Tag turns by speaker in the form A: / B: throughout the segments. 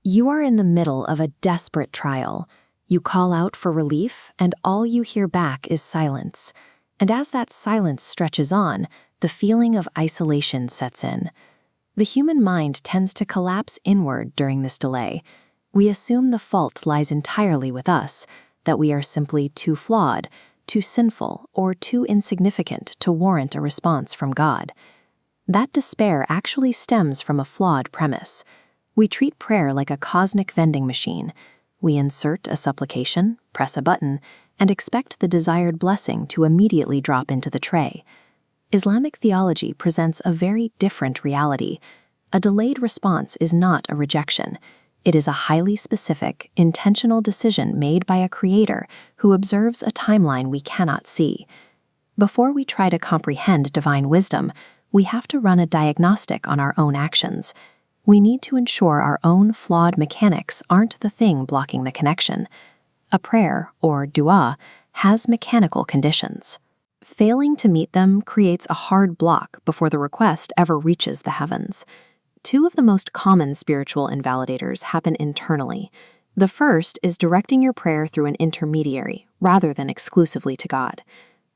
A: You are in the middle of a desperate trial. You call out for relief, and all you hear back is silence. And as that silence stretches on, the feeling of isolation sets in. The human mind tends to collapse inward during this delay. We assume the fault lies entirely with us, that we are simply too flawed, too sinful, or too insignificant to warrant a response from God. That despair actually stems from a flawed premise. We treat prayer like a cosmic vending machine. We insert a supplication, press a button, and expect the desired blessing to immediately drop into the tray. Islamic theology presents a very different reality. A delayed response is not a rejection. It is a highly specific, intentional decision made by a creator who observes a timeline we cannot see. Before we try to comprehend divine wisdom, we have to run a diagnostic on our own actions. We need to ensure our own flawed mechanics aren't the thing blocking the connection. A prayer, or dua, has mechanical conditions. Failing to meet them creates a hard block before the request ever reaches the heavens. Two of the most common spiritual invalidators happen internally. The first is directing your prayer through an intermediary, rather than exclusively to God.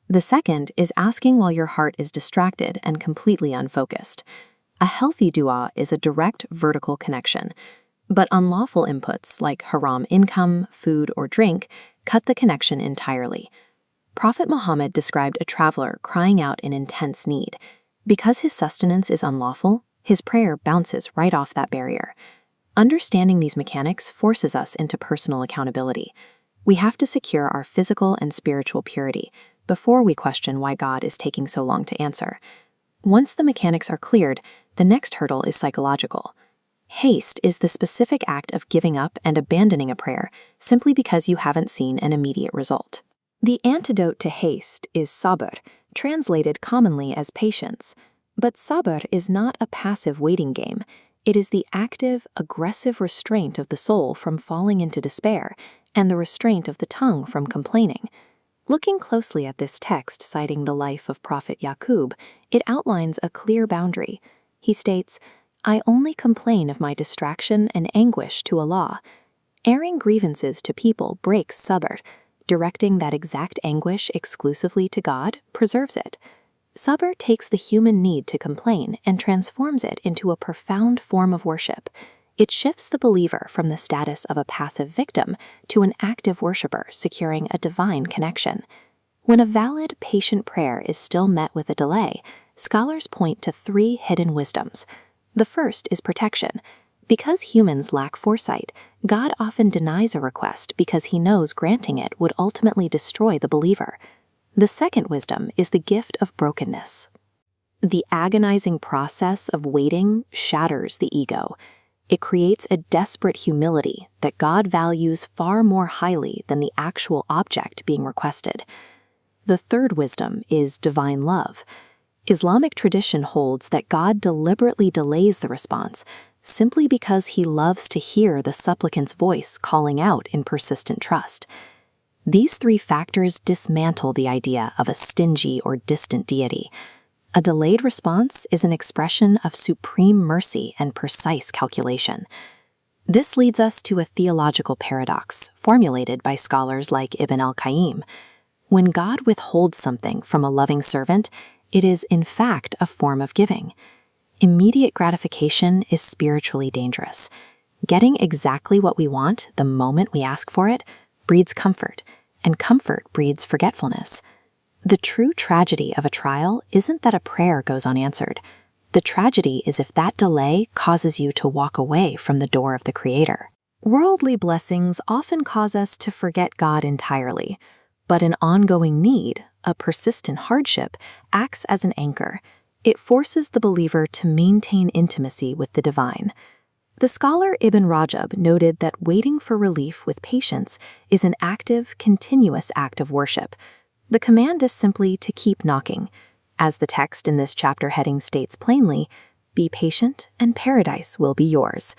A: The second is asking while your heart is distracted and completely unfocused. A healthy dua is a direct vertical connection, but unlawful inputs like haram income, food, or drink cut the connection entirely. Prophet Muhammad described a traveler crying out in intense need. Because his sustenance is unlawful, his prayer bounces right off that barrier. Understanding these mechanics forces us into personal accountability. We have to secure our physical and spiritual purity before we question why God is taking so long to answer. Once the mechanics are cleared, the next hurdle is psychological. Haste is the specific act of giving up and abandoning a prayer simply because you haven't seen an immediate result. The antidote to haste is sabr, translated commonly as patience. But sabr is not a passive waiting game. It is the active, aggressive restraint of the soul from falling into despair and the restraint of the tongue from complaining. Looking closely at this text citing the life of Prophet Yaqub, it outlines a clear boundary. He states, "I only complain of my distraction and anguish to Allah." Airing grievances to people breaks sabr. Directing that exact anguish exclusively to God preserves it. Sabr takes the human need to complain and transforms it into a profound form of worship. It shifts the believer from the status of a passive victim to an active worshiper securing a divine connection. When a valid, patient prayer is still met with a delay, scholars point to three hidden wisdoms. The first is protection. Because humans lack foresight, God often denies a request because he knows granting it would ultimately destroy the believer. The second wisdom is the gift of brokenness. The agonizing process of waiting shatters the ego. It creates a desperate humility that God values far more highly than the actual object being requested. The third wisdom is divine love. Islamic tradition holds that God deliberately delays the response simply because he loves to hear the supplicant's voice calling out in persistent trust. These three factors dismantle the idea of a stingy or distant deity. A delayed response is an expression of supreme mercy and precise calculation. This leads us to a theological paradox formulated by scholars like Ibn al-Qayyim. When God withholds something from a loving servant, it is in fact a form of giving. Immediate gratification is spiritually dangerous. Getting exactly what we want the moment we ask for it breeds comfort, and comfort breeds forgetfulness. The true tragedy of a trial isn't that a prayer goes unanswered. The tragedy is if that delay causes you to walk away from the door of the Creator. Worldly blessings often cause us to forget God entirely, but an ongoing need, a persistent hardship, acts as an anchor. It forces the believer to maintain intimacy with the divine. The scholar Ibn Rajab noted that waiting for relief with patience is an active, continuous act of worship. The command is simply to keep knocking. As the text in this chapter heading states plainly, "Be patient and paradise will be yours."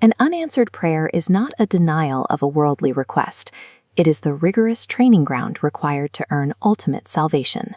A: An unanswered prayer is not a denial of a worldly request. It is the rigorous training ground required to earn ultimate salvation.